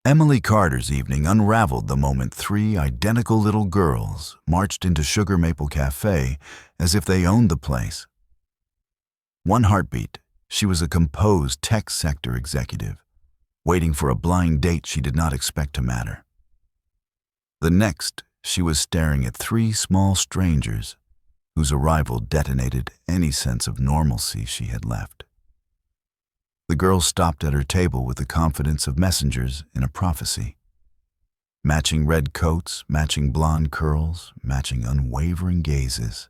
Emily Carter's evening unraveled the moment three identical little girls marched into Sugar Maple Café as if they owned the place. One heartbeat, she was a composed tech sector executive, waiting for a blind date she did not expect to matter. The next, she was staring at three small strangers whose arrival detonated any sense of normalcy she had left. The girls stopped at her table with the confidence of messengers in a prophecy. Matching red coats, matching blonde curls, matching unwavering gazes.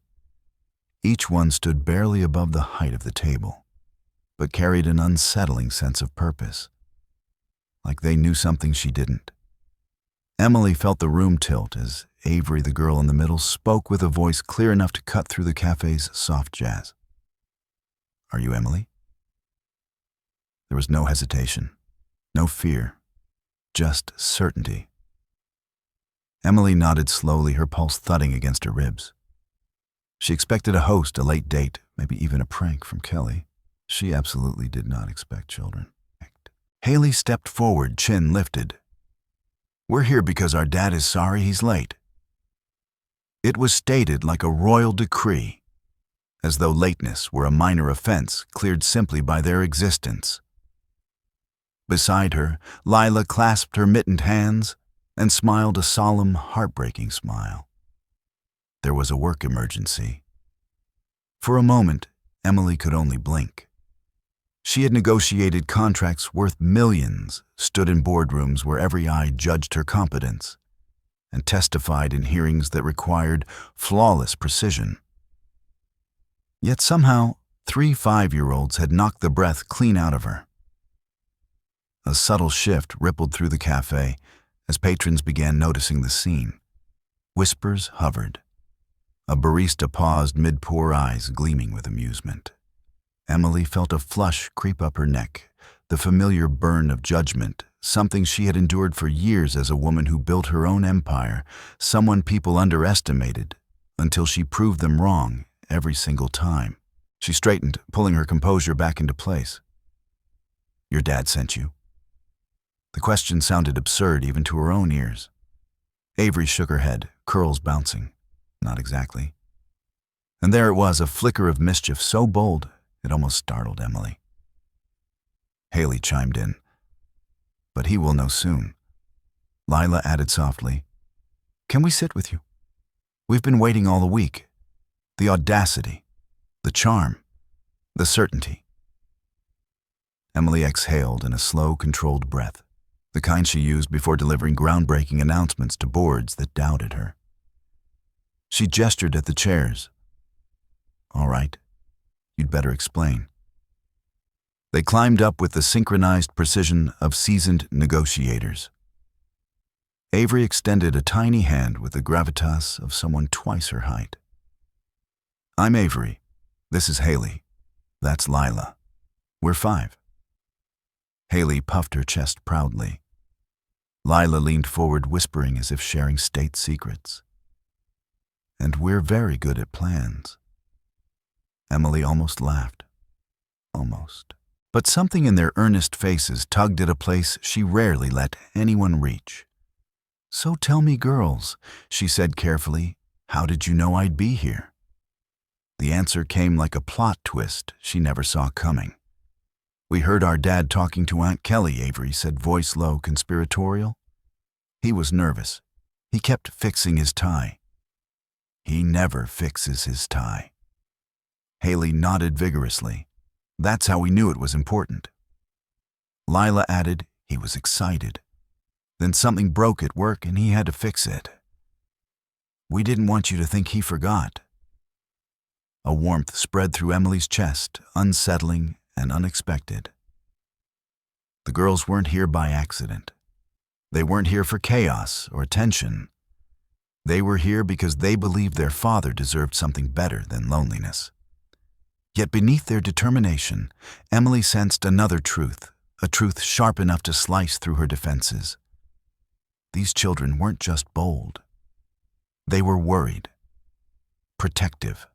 Each one stood barely above the height of the table, but carried an unsettling sense of purpose, like they knew something she didn't. Emily felt the room tilt as Avery, the girl in the middle, spoke with a voice clear enough to cut through the cafe's soft jazz. "Are you Emily?" There was no hesitation, no fear, just certainty. Emily nodded slowly, her pulse thudding against her ribs. She expected a host, a late date, maybe even a prank from Kelly. She absolutely did not expect children. Haley stepped forward, chin lifted. "We're here because our dad is sorry he's late." It was stated like a royal decree, as though lateness were a minor offense cleared simply by their existence. Beside her, Lila clasped her mittened hands and smiled a solemn, heartbreaking smile. There was a work emergency. For a moment, Emily could only blink. She had negotiated contracts worth millions, stood in boardrooms where every eye judged her competence, and testified in hearings that required flawless precision. Yet somehow, 3 5-year-olds had knocked the breath clean out of her. A subtle shift rippled through the cafe as patrons began noticing the scene. Whispers hovered. A barista paused mid-pour, eyes gleaming with amusement. Emily felt a flush creep up her neck, the familiar burn of judgment, something she had endured for years as a woman who built her own empire, someone people underestimated, until she proved them wrong every single time. She straightened, pulling her composure back into place. "Your dad sent you?" The question sounded absurd even to her own ears. Avery shook her head, curls bouncing. Not exactly. And there it was, a flicker of mischief so bold it almost startled Emily. Haley chimed in. "But he will know soon." Lila added softly, "Can we sit with you? We've been waiting all the week. The audacity, the charm, the certainty." Emily exhaled in a slow, controlled breath, the kind she used before delivering groundbreaking announcements to boards that doubted her. She gestured at the chairs. "All right, you'd better explain." They climbed up with the synchronized precision of seasoned negotiators. Avery extended a tiny hand with the gravitas of someone twice her height. "I'm Avery. This is Haley. That's Lila. We're 5. Haley puffed her chest proudly. Lila leaned forward, whispering as if sharing state secrets. "And we're very good at plans." Emily almost laughed. Almost. But something in their earnest faces tugged at a place she rarely let anyone reach. "So tell me, girls," she said carefully, "how did you know I'd be here?" The answer came like a plot twist she never saw coming. "We heard our dad talking to Aunt Kelly," Avery said, voice low, conspiratorial. He was nervous. He kept fixing his tie. He never fixes his tie. Haley nodded vigorously. That's how we knew it was important. Lila added he was excited. Then something broke at work and he had to fix it. "We didn't want you to think he forgot." A warmth spread through Emily's chest, unsettling and unexpected. The girls weren't here by accident. They weren't here for chaos or tension. They were here because they believed their father deserved something better than loneliness. Yet beneath their determination, Emily sensed another truth, a truth sharp enough to slice through her defenses. These children weren't just bold. They were worried, protective,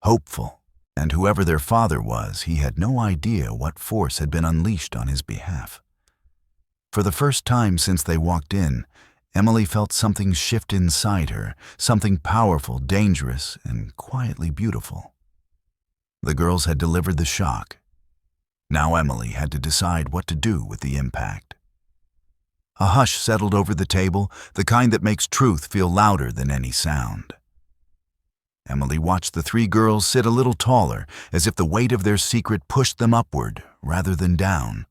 hopeful, and whoever their father was, he had no idea what force had been unleashed on his behalf. For the first time since they walked in, Emily felt something shift inside her, something powerful, dangerous, and quietly beautiful. The girls had delivered the shock. Now Emily had to decide what to do with the impact. A hush settled over the table, the kind that makes truth feel louder than any sound. Emily watched the three girls sit a little taller, as if the weight of their secret pushed them upward rather than down.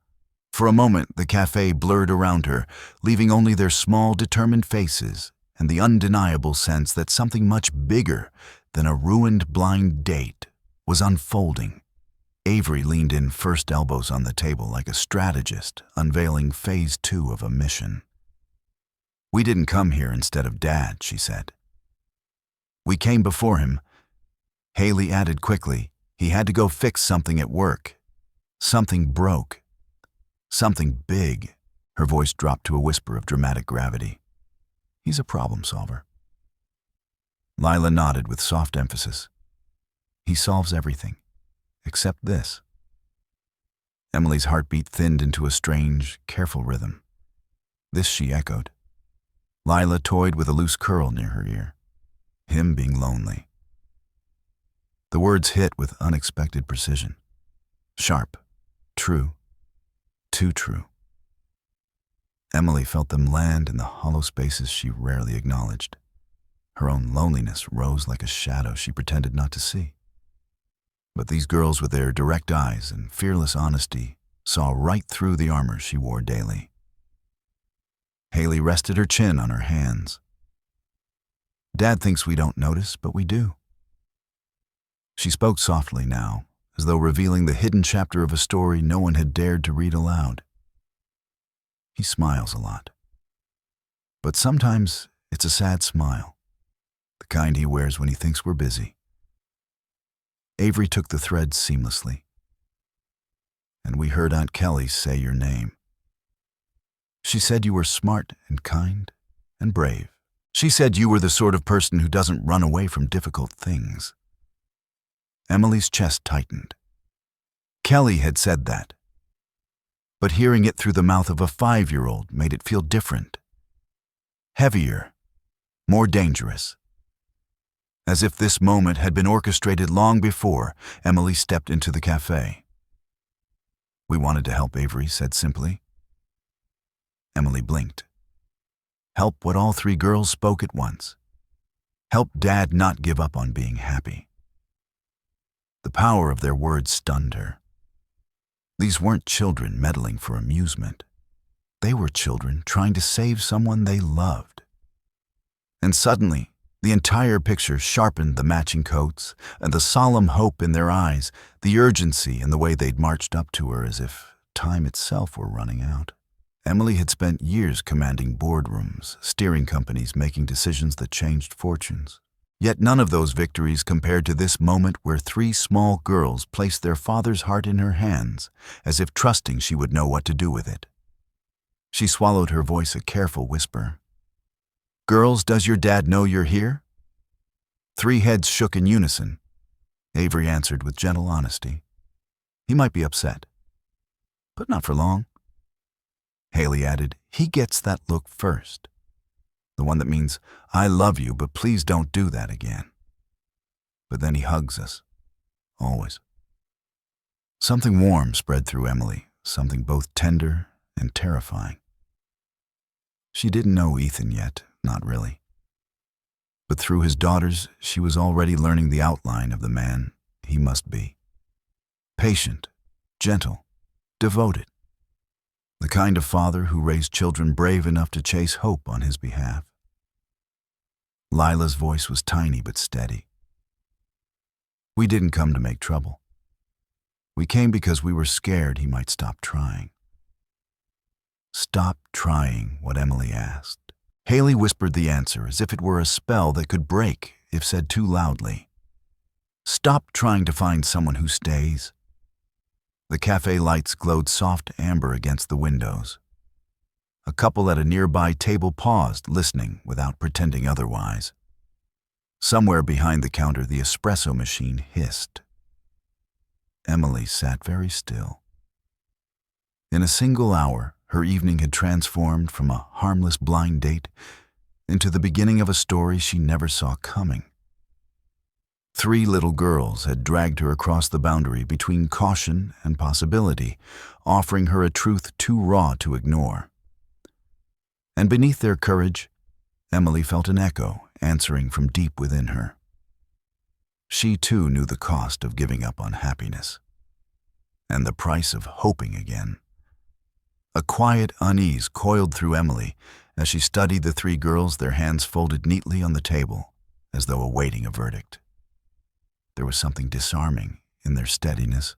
For a moment, the café blurred around her, leaving only their small, determined faces and the undeniable sense that something much bigger than a ruined blind date was unfolding. Avery leaned in first, elbows on the table like a strategist, unveiling phase 2 of a mission. "We didn't come here instead of Dad," she said. "We came before him." Haley added quickly, "He had to go fix something at work. Something broke. Something big." Her voice dropped to a whisper of dramatic gravity. "He's a problem solver." Lila nodded with soft emphasis. "He solves everything. Except this." Emily's heartbeat thinned into a strange, careful rhythm. This she echoed. Lila toyed with a loose curl near her ear. Him being lonely. The words hit with unexpected precision. Sharp. True. Too true. Emily felt them land in the hollow spaces she rarely acknowledged. Her own loneliness rose like a shadow she pretended not to see. But these girls with their direct eyes and fearless honesty saw right through the armor she wore daily. Haley rested her chin on her hands. "Dad thinks we don't notice, but we do." She spoke softly now, as though revealing the hidden chapter of a story no one had dared to read aloud. "He smiles a lot. But sometimes it's a sad smile, the kind he wears when he thinks we're busy." Avery took the thread seamlessly. "And we heard Aunt Kelly say your name. She said you were smart and kind and brave. She said you were the sort of person who doesn't run away from difficult things." Emily's chest tightened. Kelly had said that. But hearing it through the mouth of a 5-year-old made it feel different. Heavier. More dangerous. As if this moment had been orchestrated long before, Emily stepped into the café. "We wanted to help," Avery said simply. Emily blinked. Help what all three girls spoke at once. Help Dad not give up on being happy. The power of their words stunned her. These weren't children meddling for amusement. They were children trying to save someone they loved. And suddenly, the entire picture sharpened: the matching coats, and the solemn hope in their eyes, the urgency in the way they'd marched up to her as if time itself were running out. Emily had spent years commanding boardrooms, steering companies, making decisions that changed fortunes. Yet none of those victories compared to this moment where 3 small girls placed their father's heart in her hands, as if trusting she would know what to do with it. She swallowed, her voice a careful whisper. "Girls, does your dad know you're here?" 3 heads shook in unison. Avery answered with gentle honesty. "He might be upset, but not for long." Haley added, "He gets that look first. The one that means, 'I love you, but please don't do that again.' But then he hugs us. Always." Something warm spread through Emily, something both tender and terrifying. She didn't know Ethan yet, not really. But through his daughters, she was already learning the outline of the man he must be. Patient, gentle, devoted. The kind of father who raised children brave enough to chase hope on his behalf. Lila's voice was tiny but steady. "We didn't come to make trouble. We came because we were scared he might stop trying." "Stop trying," what Emily asked. Haley whispered the answer as if it were a spell that could break if said too loudly. "Stop trying to find someone who stays." The cafe lights glowed soft amber against the windows. A couple at a nearby table paused, listening without pretending otherwise. Somewhere behind the counter, the espresso machine hissed. Emily sat very still. In a single hour, her evening had transformed from a harmless blind date into the beginning of a story she never saw coming. 3 little girls had dragged her across the boundary between caution and possibility, offering her a truth too raw to ignore. And beneath their courage, Emily felt an echo answering from deep within her. She too knew the cost of giving up on happiness, and the price of hoping again. A quiet unease coiled through Emily as she studied the 3 girls, their hands folded neatly on the table, as though awaiting a verdict. There was something disarming in their steadiness,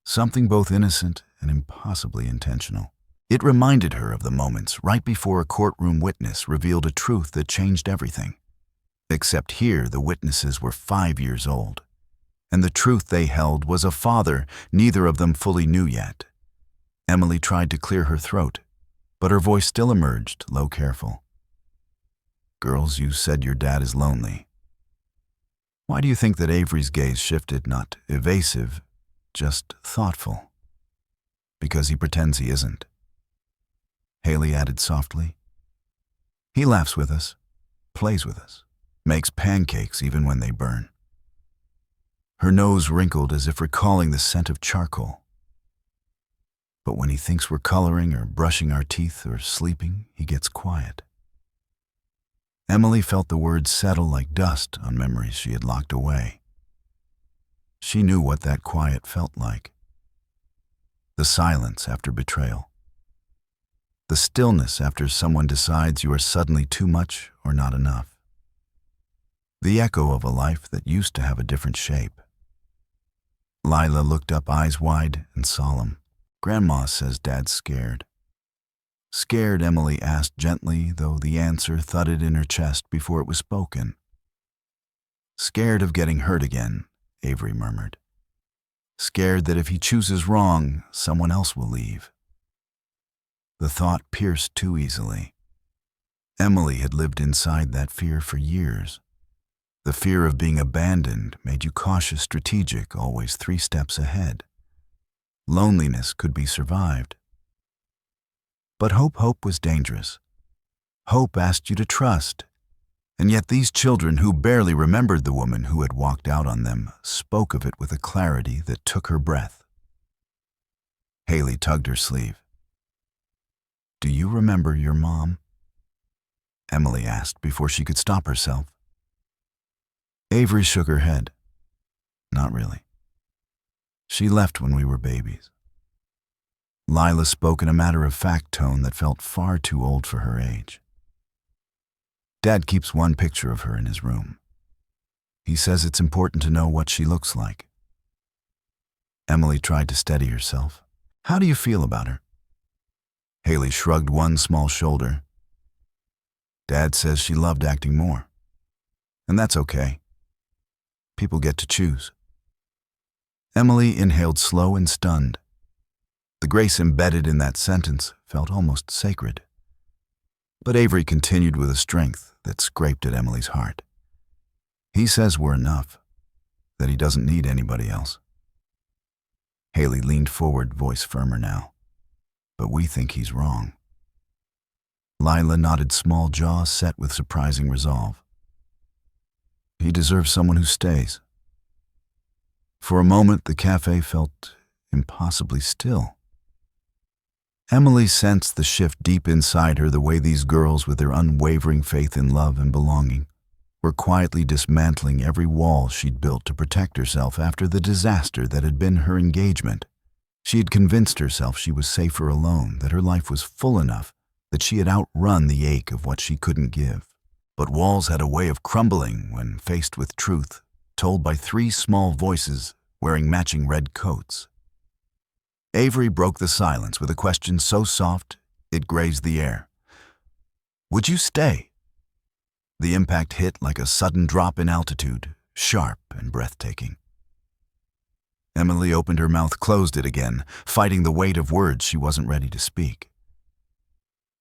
something both innocent and impossibly intentional. It reminded her of the moments right before a courtroom witness revealed a truth that changed everything. Except here, the witnesses were 5 years old, and the truth they held was a father neither of them fully knew yet. Emily tried to clear her throat, but her voice still emerged, low, careful. "Girls, you said your dad is lonely. Why do you think that Avery's gaze shifted, not evasive, just thoughtful? Because he pretends he isn't." Haley added softly. "He laughs with us, plays with us, makes pancakes even when they burn." Her nose wrinkled as if recalling the scent of charcoal. "But when he thinks we're coloring or brushing our teeth or sleeping, he gets quiet." Emily felt the words settle like dust on memories she had locked away. She knew what that quiet felt like. The silence after betrayal. The stillness after someone decides you are suddenly too much or not enough. The echo of a life that used to have a different shape. Lila looked up, eyes wide and solemn. "Grandma says Dad's scared." Scared, Emily asked gently, though the answer thudded in her chest before it was spoken. "Scared of getting hurt again," Avery murmured. "Scared that if he chooses wrong, someone else will leave." The thought pierced too easily. Emily had lived inside that fear for years. The fear of being abandoned made you cautious, strategic, always 3 steps ahead. Loneliness could be survived. But hope was dangerous. Hope asked you to trust. And yet these children, who barely remembered the woman who had walked out on them, spoke of it with a clarity that took her breath. Haley tugged her sleeve. "Do you remember your mom?" Emily asked before she could stop herself. Avery shook her head. "Not really. She left when we were babies." Lila spoke in a matter-of-fact tone that felt far too old for her age. "Dad keeps one picture of her in his room. He says it's important to know what she looks like." Emily tried to steady herself. "How do you feel about her?" Haley shrugged one small shoulder. "Dad says she loved acting more. And that's okay. People get to choose." Emily inhaled slow and stunned. The grace embedded in that sentence felt almost sacred. But Avery continued with a strength that scraped at Emily's heart. "He says we're enough, that he doesn't need anybody else." Haley leaned forward, voice firmer now. "But we think he's wrong." Lila nodded, small jaw set with surprising resolve. "He deserves someone who stays." For a moment, the cafe felt impossibly still. Emily sensed the shift deep inside her, the way these girls, with their unwavering faith in love and belonging, were quietly dismantling every wall she'd built to protect herself after the disaster that had been her engagement. She had convinced herself she was safer alone, that her life was full enough, that she had outrun the ache of what she couldn't give. But walls had a way of crumbling when faced with truth, told by 3 small voices wearing matching red coats. Avery broke the silence with a question so soft it grazed the air. "Would you stay?" The impact hit like a sudden drop in altitude, sharp and breathtaking. Emily opened her mouth, closed it again, fighting the weight of words she wasn't ready to speak.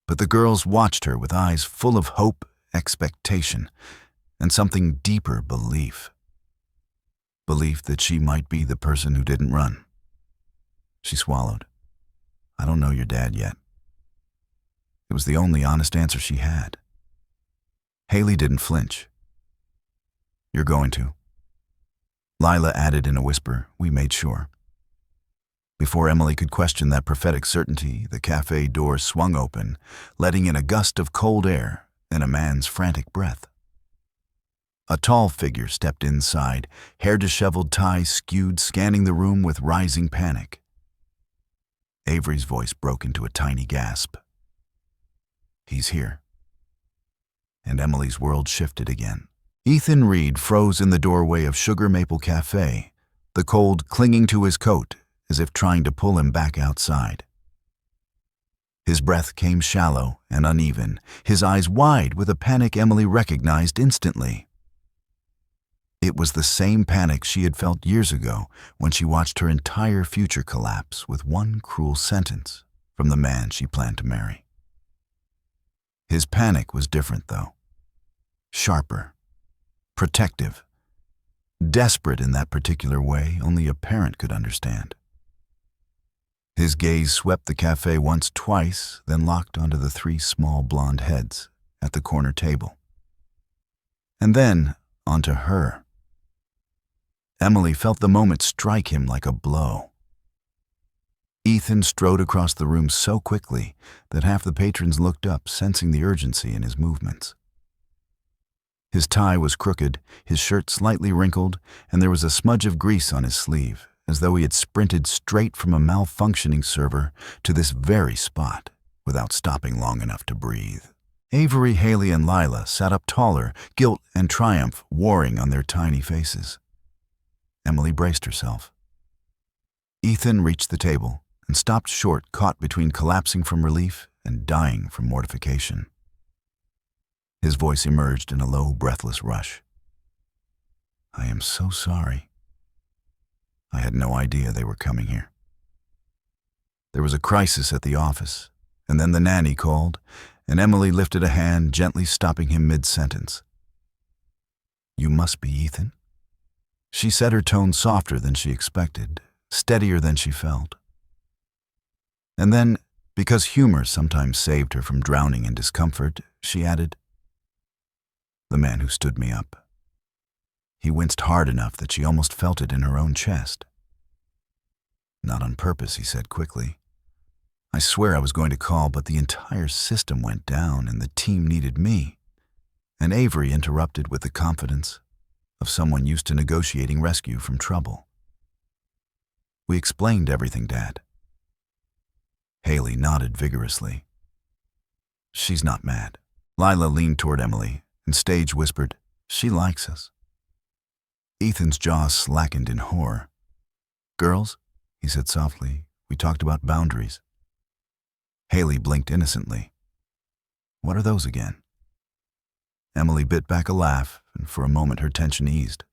But the girls watched her with eyes full of hope, expectation, and something deeper, belief. Belief that she might be the person who didn't run. She swallowed. "I don't know your dad yet. It was the only honest answer she had. Haley didn't flinch. "You're going to." Lila added in a whisper, "We made sure." Before Emily could question that prophetic certainty, the cafe door swung open, letting in a gust of cold air and a man's frantic breath. A tall figure stepped inside, hair disheveled, tie skewed, scanning the room with rising panic. Avery's voice broke into a tiny gasp. "He's here." And Emily's world shifted again. Ethan Reed froze in the doorway of Sugar Maple Café, the cold clinging to his coat as if trying to pull him back outside. His breath came shallow and uneven, his eyes wide with a panic Emily recognized instantly. It was the same panic she had felt years ago when she watched her entire future collapse with one cruel sentence from the man she planned to marry. His panic was different, though. Sharper, protective, desperate in that particular way only a parent could understand. His gaze swept the cafe once, twice, then locked onto the three small blonde heads at the corner table. And then onto her. Emily felt the moment strike him like a blow. Ethan strode across the room so quickly that half the patrons looked up, sensing the urgency in his movements. His tie was crooked, his shirt slightly wrinkled, and there was a smudge of grease on his sleeve, as though he had sprinted straight from a malfunctioning server to this very spot without stopping long enough to breathe. Avery, Haley, and Lila sat up taller, guilt and triumph warring on their tiny faces. Emily braced herself. Ethan reached the table and stopped short, caught between collapsing from relief and dying from mortification. His voice emerged in a low, breathless rush. "I am so sorry. I had no idea they were coming here." There was a crisis at the office, and then the nanny called, and Emily lifted a hand, gently stopping him mid-sentence. "You must be Ethan." She said, her tone softer than she expected, steadier than she felt. And then, because humor sometimes saved her from drowning in discomfort, she added, "The man who stood me up." He winced hard enough that she almost felt it in her own chest. "Not on purpose," he said quickly. "I swear I was going to call, but the entire system went down and the team needed me." And Avery interrupted with the confidence of someone used to negotiating rescue from trouble. "We explained everything, Dad." Haley nodded vigorously. "She's not mad." Lila leaned toward Emily and Stage whispered, "She likes us." Ethan's jaw slackened in horror. "Girls," he said softly, "we talked about boundaries." Haley blinked innocently. "What are those again?" Emily bit back a laugh, and for a moment her tension eased.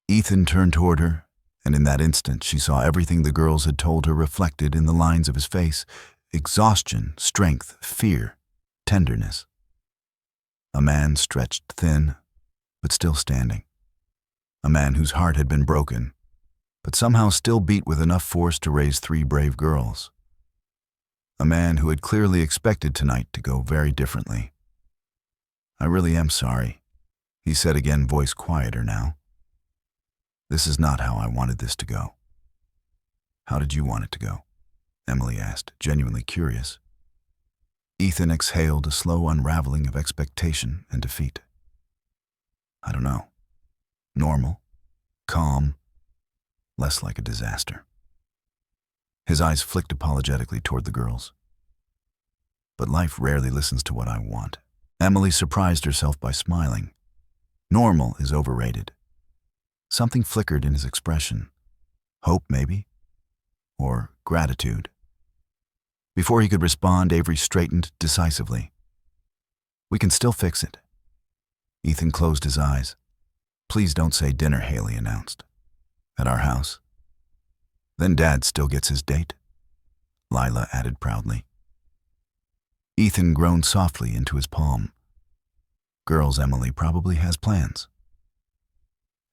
Ethan turned toward her, and in that instant she saw everything the girls had told her reflected in the lines of his face: exhaustion, strength, fear, tenderness. A man stretched thin, but still standing. A man whose heart had been broken, but somehow still beat with enough force to raise three brave girls. A man who had clearly expected tonight to go very differently. "I really am sorry," he said again, voice quieter now. "This is not how I wanted this to go." "How did you want it to go?" Emily asked, genuinely curious. Ethan exhaled a slow unraveling of expectation and defeat. "I don't know. Normal, calm, less like a disaster." His eyes flicked apologetically toward the girls. "But life rarely listens to what I want." Emily surprised herself by smiling. Normal is overrated. Something flickered in his expression. Hope, maybe? Or gratitude? Before he could respond, Avery straightened decisively. "We can still fix it." Ethan closed his eyes. "Please don't say dinner," Haley announced. "At our house." "Then Dad still gets his date," Lila added proudly. Ethan groaned softly into his palm. "Girls, Emily probably has plans."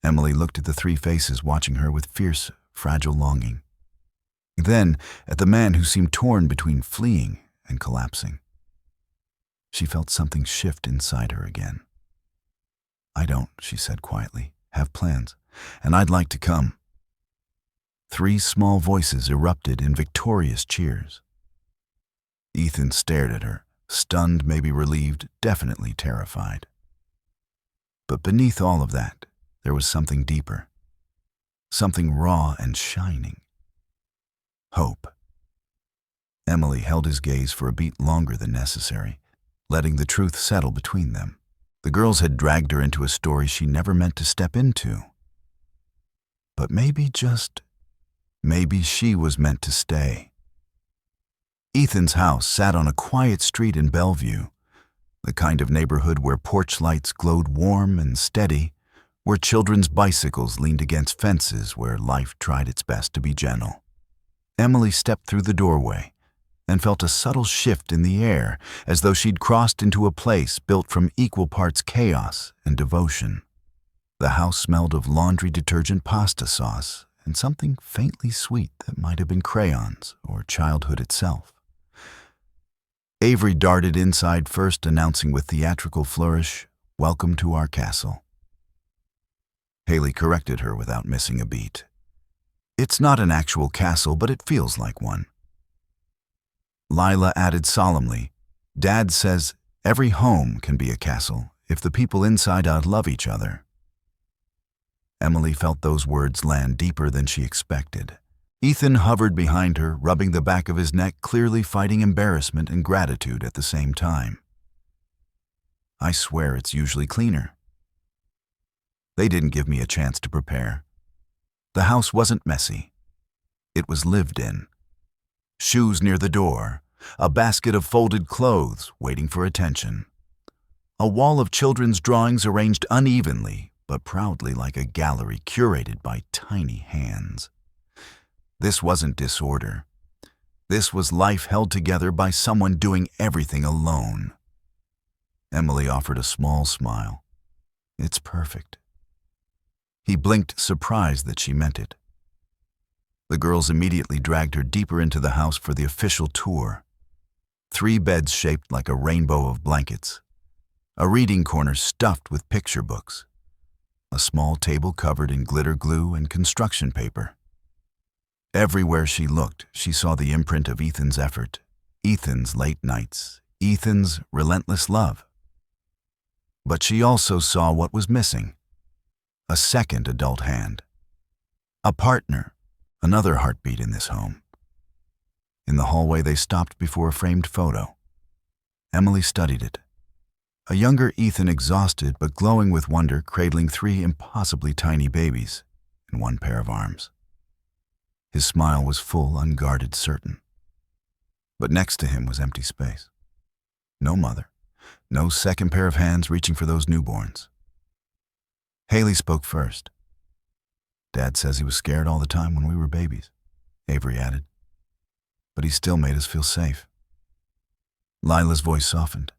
Emily looked at the three faces watching her with fierce, fragile longing. Then at the man who seemed torn between fleeing and collapsing. She felt something shift inside her again. "I don't," she said quietly, "have plans, and I'd like to come." 3 small voices erupted in victorious cheers. Ethan stared at her, stunned, maybe relieved, definitely terrified. But beneath all of that, there was something deeper, something raw and shining. Hope. Emily held his gaze for a beat longer than necessary, letting the truth settle between them. The girls had dragged her into a story she never meant to step into. But maybe, just maybe, she was meant to stay. Ethan's house sat on a quiet street in Bellevue, the kind of neighborhood where porch lights glowed warm and steady, where children's bicycles leaned against fences, where life tried its best to be gentle. Emily stepped through the doorway and felt a subtle shift in the air, as though she'd crossed into a place built from equal parts chaos and devotion. The house smelled of laundry detergent, pasta sauce, and something faintly sweet that might have been crayons or childhood itself. Avery darted inside first, announcing with theatrical flourish, "Welcome to our castle." Haley corrected her without missing a beat. "It's not an actual castle, but it feels like one." Lila added solemnly, "Dad says every home can be a castle if the people inside out love each other." Emily felt those words land deeper than she expected. Ethan hovered behind her, rubbing the back of his neck, clearly fighting embarrassment and gratitude at the same time. "I swear it's usually cleaner." They didn't give me a chance to prepare. The house wasn't messy. It was lived in. Shoes near the door, a basket of folded clothes waiting for attention. A wall of children's drawings arranged unevenly, but proudly, like a gallery curated by tiny hands. This wasn't disorder. This was life held together by someone doing everything alone. Emily offered a small smile. "It's perfect." He blinked, surprised that she meant it. The girls immediately dragged her deeper into the house for the official tour. 3 beds shaped like a rainbow of blankets. A reading corner stuffed with picture books. A small table covered in glitter glue and construction paper. Everywhere she looked, she saw the imprint of Ethan's effort, Ethan's late nights, Ethan's relentless love. But she also saw what was missing. A second adult hand. A partner. Another heartbeat in this home. In the hallway, they stopped before a framed photo. Emily studied it. A younger Ethan, exhausted but glowing with wonder, cradling 3 impossibly tiny babies in one pair of arms. His smile was full, unguarded, certain. But next to him was empty space. No mother, no second pair of hands reaching for those newborns. Haley spoke first. "Dad says he was scared all the time when we were babies," Avery added. "But he still made us feel safe." Lila's voice softened.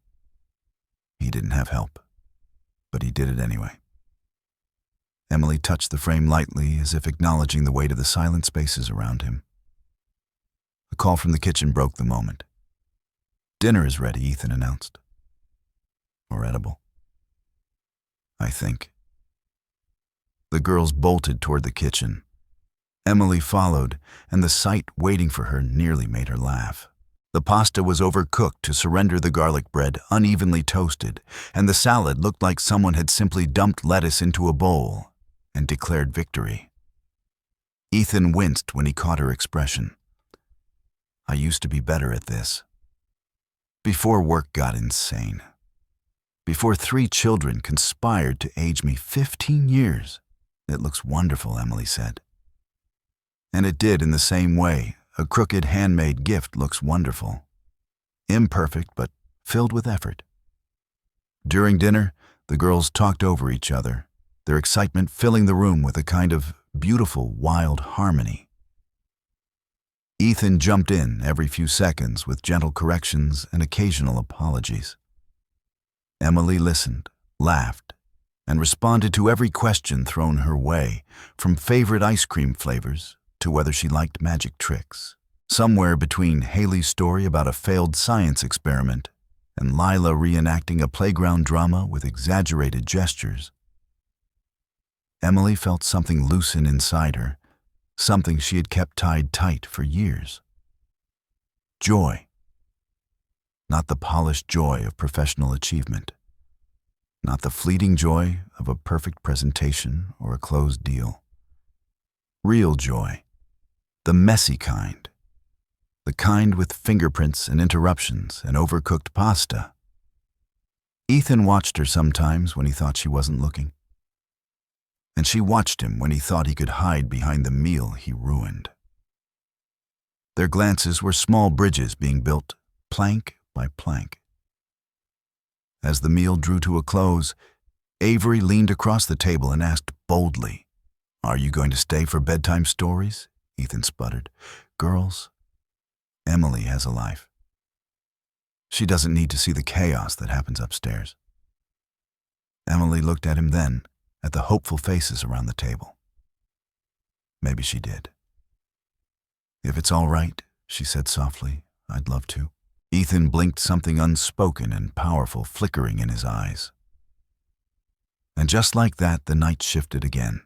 "He didn't have help, but he did it anyway." Emily touched the frame lightly, as if acknowledging the weight of the silent spaces around him. A call from the kitchen broke the moment. "Dinner is ready," Ethan announced. "Or edible, I think." The girls bolted toward the kitchen. Emily followed, and the sight waiting for her nearly made her laugh. The pasta was overcooked to surrender the garlic bread, unevenly toasted, and the salad looked like someone had simply dumped lettuce into a bowl and declared victory. Ethan winced when he caught her expression. "I used to be better at this. Before work got insane. Before 3 children conspired to age me 15 years. It looks wonderful," Emily said. And it did in the same way. A crooked handmade gift looks wonderful. Imperfect, but filled with effort. During dinner, the girls talked over each other, their excitement filling the room with a kind of beautiful, wild harmony. Ethan jumped in every few seconds with gentle corrections and occasional apologies. Emily listened, laughed, and responded to every question thrown her way, from favorite ice cream flavors to whether she liked magic tricks. Somewhere between Haley's story about a failed science experiment and Lila reenacting a playground drama with exaggerated gestures. Emily felt something loosen inside her, something she had kept tied tight for years. Joy. Not the polished joy of professional achievement. Not the fleeting joy of a perfect presentation or a closed deal. Real joy. The messy kind. The kind with fingerprints and interruptions and overcooked pasta. Ethan watched her sometimes when he thought she wasn't looking. And she watched him when he thought he could hide behind the meal he ruined. Their glances were small bridges being built, plank by plank. As the meal drew to a close, Avery leaned across the table and asked boldly, "Are you going to stay for bedtime stories?" Ethan sputtered. "Girls, Emily has a life. She doesn't need to see the chaos that happens upstairs." Emily looked at him then, at the hopeful faces around the table. Maybe she did. "If it's all right," she said softly, "I'd love to." Ethan blinked, something unspoken and powerful flickering in his eyes. And just like that, the night shifted again.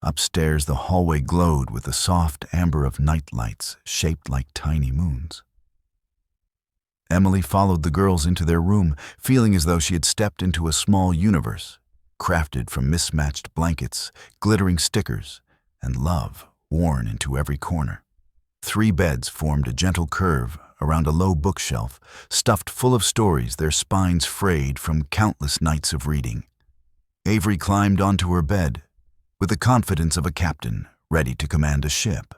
Upstairs, the hallway glowed with the soft amber of night lights shaped like tiny moons. Emily followed the girls into their room, feeling as though she had stepped into a small universe, crafted from mismatched blankets, glittering stickers, and love worn into every corner. 3 beds formed a gentle curve around a low bookshelf, stuffed full of stories, their spines frayed from countless nights of reading. Avery climbed onto her bed, with the confidence of a captain ready to command a ship.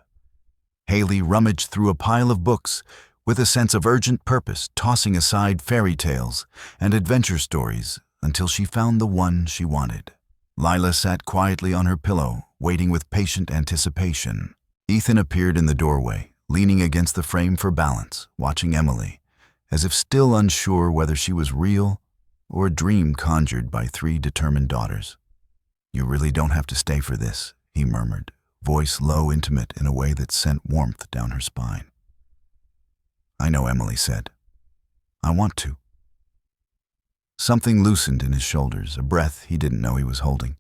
Haley rummaged through a pile of books with a sense of urgent purpose, tossing aside fairy tales and adventure stories until she found the one she wanted. Lila sat quietly on her pillow, waiting with patient anticipation. Ethan appeared in the doorway, leaning against the frame for balance, watching Emily, as if still unsure whether she was real or a dream conjured by 3 determined daughters. "You really don't have to stay for this," he murmured, voice low, intimate in a way that sent warmth down her spine. "I know," Emily said. "I want to." Something loosened in his shoulders, a breath he didn't know he was holding.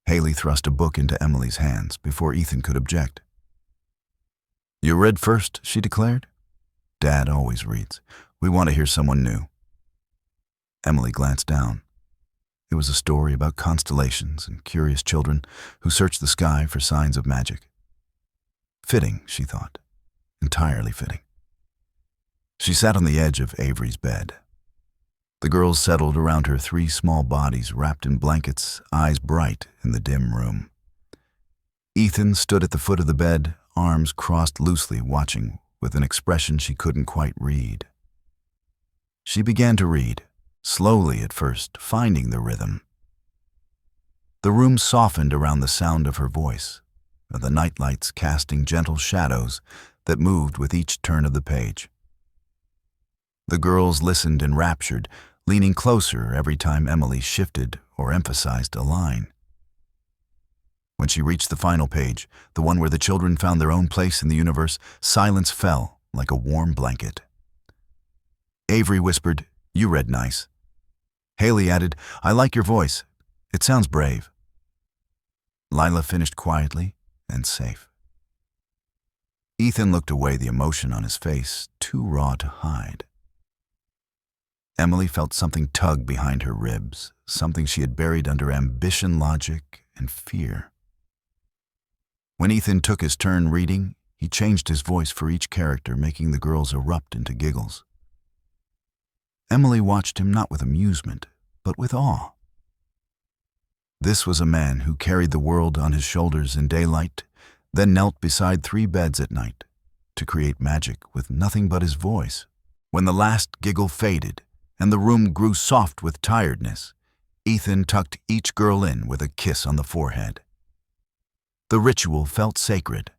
Haley thrust a book into Emily's hands before Ethan could object. "You read first," she declared. "Dad always reads. We want to hear someone new." Emily glanced down. It was a story about constellations and curious children who searched the sky for signs of magic. Fitting, she thought. Entirely fitting. She sat on the edge of Avery's bed. The girls settled around her, 3 small bodies wrapped in blankets, eyes bright in the dim room. Ethan stood at the foot of the bed, arms crossed loosely, watching with an expression she couldn't quite read. She began to read, slowly at first, finding the rhythm. The room softened around the sound of her voice, the nightlights casting gentle shadows that moved with each turn of the page. The girls listened enraptured, leaning closer every time Emily shifted or emphasized a line. When she reached the final page, the one where the children found their own place in the universe, silence fell like a warm blanket. Avery whispered, "You read nice." Haley added, "I like your voice. It sounds brave." Lila finished quietly and safe. Ethan looked away, the emotion on his face too raw to hide. Emily felt something tug behind her ribs, something she had buried under ambition, logic, and fear. When Ethan took his turn reading, he changed his voice for each character, making the girls erupt into giggles. Emily watched him not with amusement, but with awe. This was a man who carried the world on his shoulders in daylight, then knelt beside 3 beds at night to create magic with nothing but his voice. When the last giggle faded and the room grew soft with tiredness, Ethan tucked each girl in with a kiss on the forehead. The ritual felt sacred.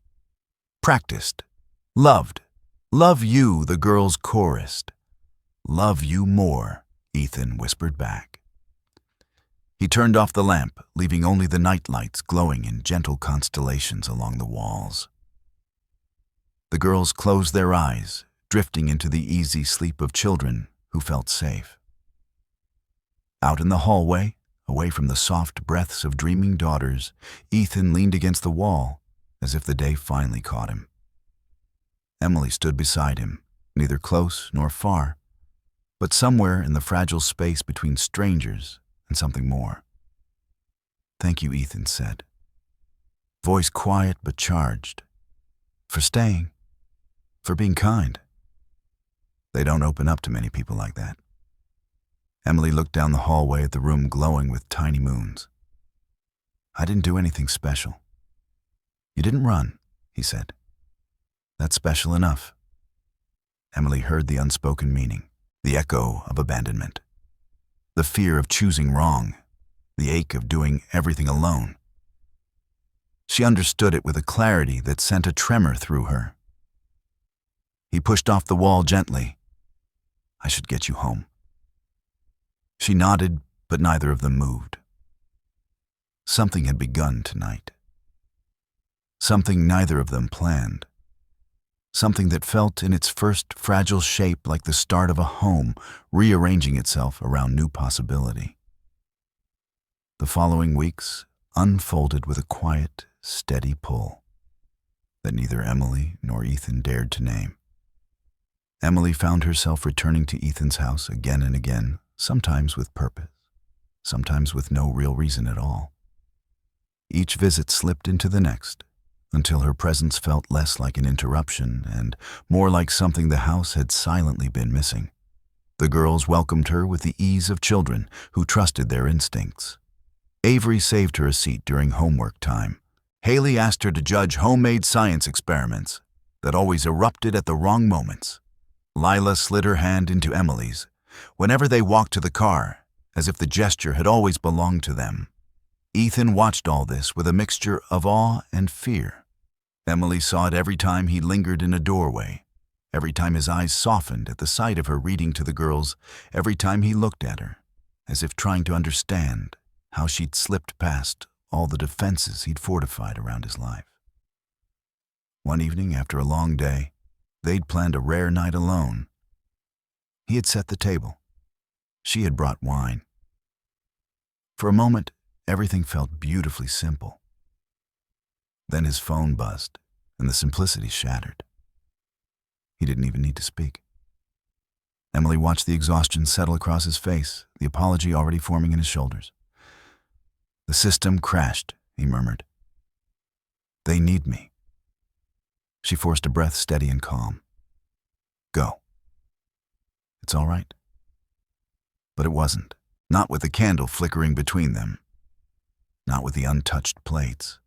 Practiced. Loved. "Love you," the girls chorused. "Love you more," Ethan whispered back. He turned off the lamp, leaving only the night lights glowing in gentle constellations along the walls. The girls closed their eyes, drifting into the easy sleep of children who felt safe. Out in the hallway, away from the soft breaths of dreaming daughters, Ethan leaned against the wall as if the day finally caught him. Emily stood beside him, neither close nor far, but somewhere in the fragile space between strangers and something more. "Thank you," Ethan said, voice quiet but charged, "for staying, for being kind." They don't open up to many people like that. Emily looked down the hallway at the room glowing with tiny moons. "I didn't do anything special." "You didn't run," he said. "That's special enough." Emily heard the unspoken meaning, the echo of abandonment, the fear of choosing wrong, the ache of doing everything alone. She understood it with a clarity that sent a tremor through her. He pushed off the wall gently. "I should get you home." She nodded, but neither of them moved. Something had begun tonight. Something neither of them planned. Something that felt in its first fragile shape like the start of a home rearranging itself around new possibility. The following weeks unfolded with a quiet, steady pull that neither Emily nor Ethan dared to name. Emily found herself returning to Ethan's house again and again, sometimes with purpose, sometimes with no real reason at all. Each visit slipped into the next, until her presence felt less like an interruption and more like something the house had silently been missing. The girls welcomed her with the ease of children who trusted their instincts. Avery saved her a seat during homework time. Haley asked her to judge homemade science experiments that always erupted at the wrong moments. Lila slid her hand into Emily's whenever they walked to the car, as if the gesture had always belonged to them. Ethan watched all this with a mixture of awe and fear. Emily saw it every time he lingered in a doorway, every time his eyes softened at the sight of her reading to the girls, every time he looked at her, as if trying to understand how she'd slipped past all the defenses he'd fortified around his life. One evening, after a long day, they'd planned a rare night alone. He had set the table. She had brought wine. For a moment, everything felt beautifully simple. Then his phone buzzed, and the simplicity shattered. He didn't even need to speak. Emily watched the exhaustion settle across his face, the apology already forming in his shoulders. "The system crashed," he murmured. "They need me." She forced a breath steady and calm. "Go." "It's all right." But it wasn't. Not with the candle flickering between them. Not with the untouched plates.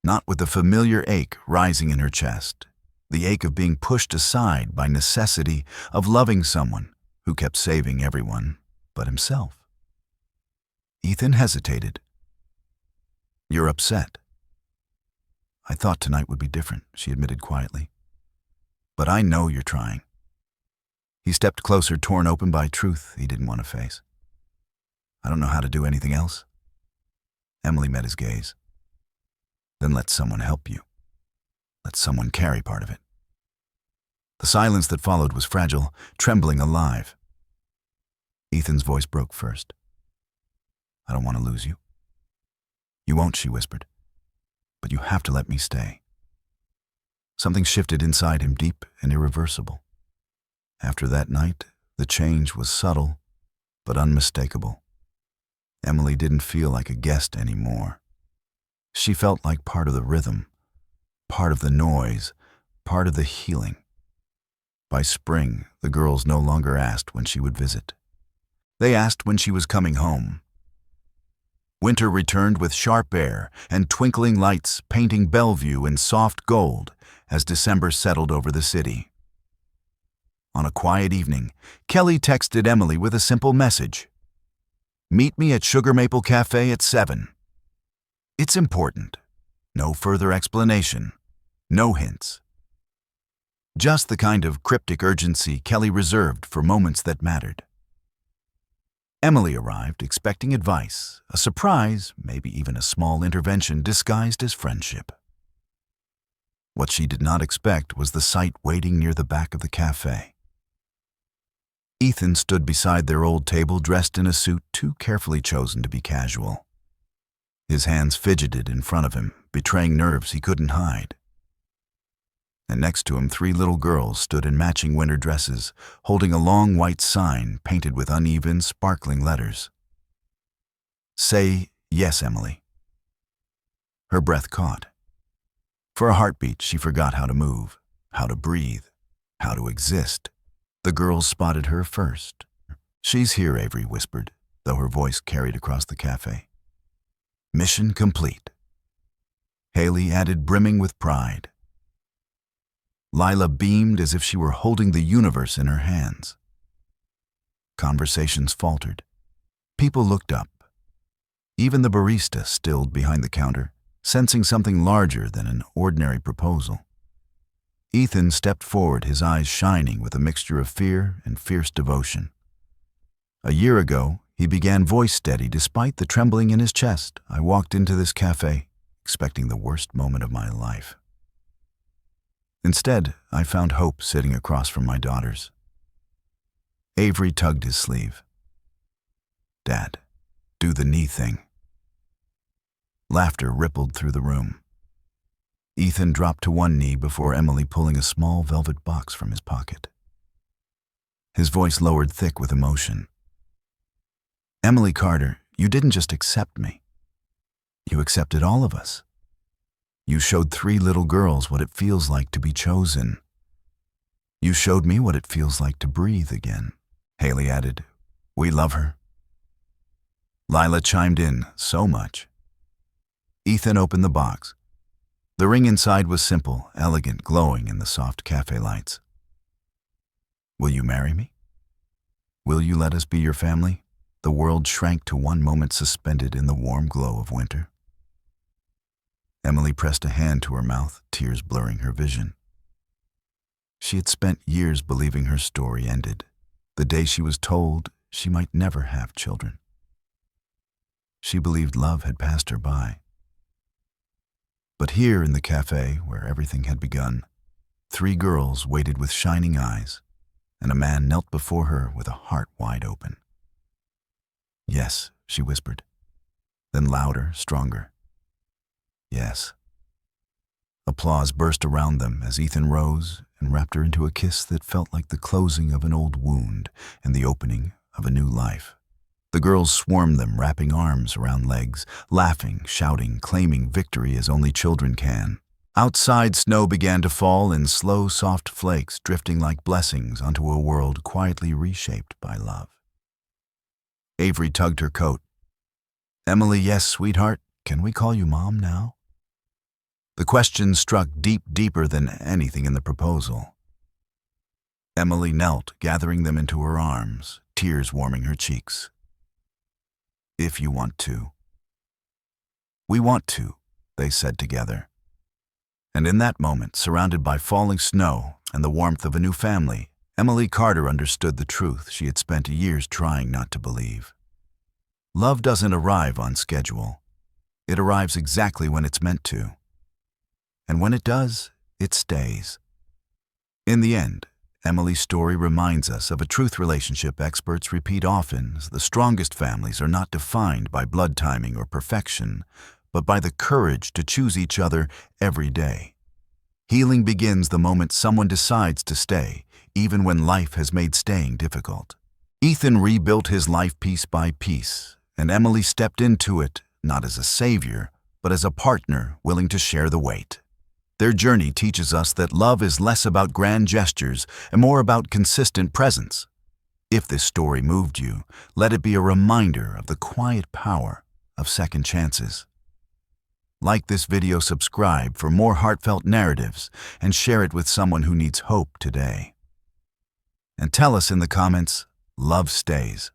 Not with the familiar ache rising in her chest, the ache of being pushed aside by necessity of loving someone who kept saving everyone but himself. Ethan hesitated. "You're upset." "I thought tonight would be different," she admitted quietly. "But I know you're trying." He stepped closer, torn open by truth he didn't want to face. "I don't know how to do anything else." Emily met his gaze. "Then let someone help you. Let someone carry part of it." The silence that followed was fragile, trembling alive. Ethan's voice broke first. "I don't want to lose you." "You won't," she whispered. "But you have to let me stay." Something shifted inside him, deep and irreversible. After that night, the change was subtle, but unmistakable. Emily didn't feel like a guest anymore. She felt like part of the rhythm, part of the noise, part of the healing. By spring, the girls no longer asked when she would visit. They asked when she was coming home. Winter returned with sharp air and twinkling lights painting Bellevue in soft gold as December settled over the city. On a quiet evening, Kelly texted Emily with a simple message. "Meet me at Sugar Maple Café at 7. It's important. No further explanation. No hints. Just the kind of cryptic urgency Kelly reserved for moments that mattered. Emily arrived expecting advice, a surprise, maybe even a small intervention disguised as friendship. What she did not expect was the sight waiting near the back of the cafe. Ethan stood beside their old table dressed in a suit too carefully chosen to be casual. His hands fidgeted in front of him, betraying nerves he couldn't hide. And next to him, 3 little girls stood in matching winter dresses, holding a long white sign painted with uneven, sparkling letters. "Say yes, Emily." Her breath caught. For a heartbeat, she forgot how to move, how to breathe, how to exist. The girls spotted her first. "She's here," Avery whispered, though her voice carried across the cafe. "Mission complete." Haley added, brimming with pride. Lila beamed as if she were holding the universe in her hands. Conversations faltered. People looked up. Even the barista stilled behind the counter, sensing something larger than an ordinary proposal. Ethan stepped forward, his eyes shining with a mixture of fear and fierce devotion. A year ago, he began voice steady despite the trembling in his chest. "I walked into this cafe, expecting the worst moment of my life. Instead, I found hope sitting across from my daughters." Avery tugged his sleeve. "Dad, do the knee thing." Laughter rippled through the room. Ethan dropped to one knee before Emily pulling a small velvet box from his pocket. His voice lowered thick with emotion. "Emily Carter, you didn't just accept me. You accepted all of us. You showed 3 little girls what it feels like to be chosen. You showed me what it feels like to breathe again." Haley added, "We love her." Lila chimed in, "So much." Ethan opened the box. The ring inside was simple, elegant, glowing in the soft cafe lights. "Will you marry me? Will you let us be your family?" The world shrank to one moment, suspended in the warm glow of winter. Emily pressed a hand to her mouth, tears blurring her vision. She had spent years believing her story ended, the day she was told she might never have children. She believed love had passed her by. But here in the cafe, where everything had begun, 3 girls waited with shining eyes, and a man knelt before her with a heart wide open. "Yes," she whispered, then louder, stronger. "Yes." Applause burst around them as Ethan rose and wrapped her into a kiss that felt like the closing of an old wound and the opening of a new life. The girls swarmed them, wrapping arms around legs, laughing, shouting, claiming victory as only children can. Outside, snow began to fall in slow, soft flakes, drifting like blessings onto a world quietly reshaped by love. Avery tugged her coat. "Emily, yes, sweetheart, can we call you Mom now?" The question struck deeper than anything in the proposal. Emily knelt, gathering them into her arms, tears warming her cheeks. "If you want to." "We want to," they said together. And in that moment, surrounded by falling snow and the warmth of a new family, Emily Carter understood the truth she had spent years trying not to believe. Love doesn't arrive on schedule. It arrives exactly when it's meant to. And when it does, it stays. In the end, Emily's story reminds us of a truth relationship experts repeat often: the strongest families are not defined by blood timing or perfection, but by the courage to choose each other every day. Healing begins the moment someone decides to stay, even when life has made staying difficult. Ethan rebuilt his life piece by piece, and Emily stepped into it not as a savior, but as a partner willing to share the weight. Their journey teaches us that love is less about grand gestures and more about consistent presence. If this story moved you, let it be a reminder of the quiet power of second chances. Like this video, subscribe for more heartfelt narratives, and share it with someone who needs hope today. And tell us in the comments, love stays.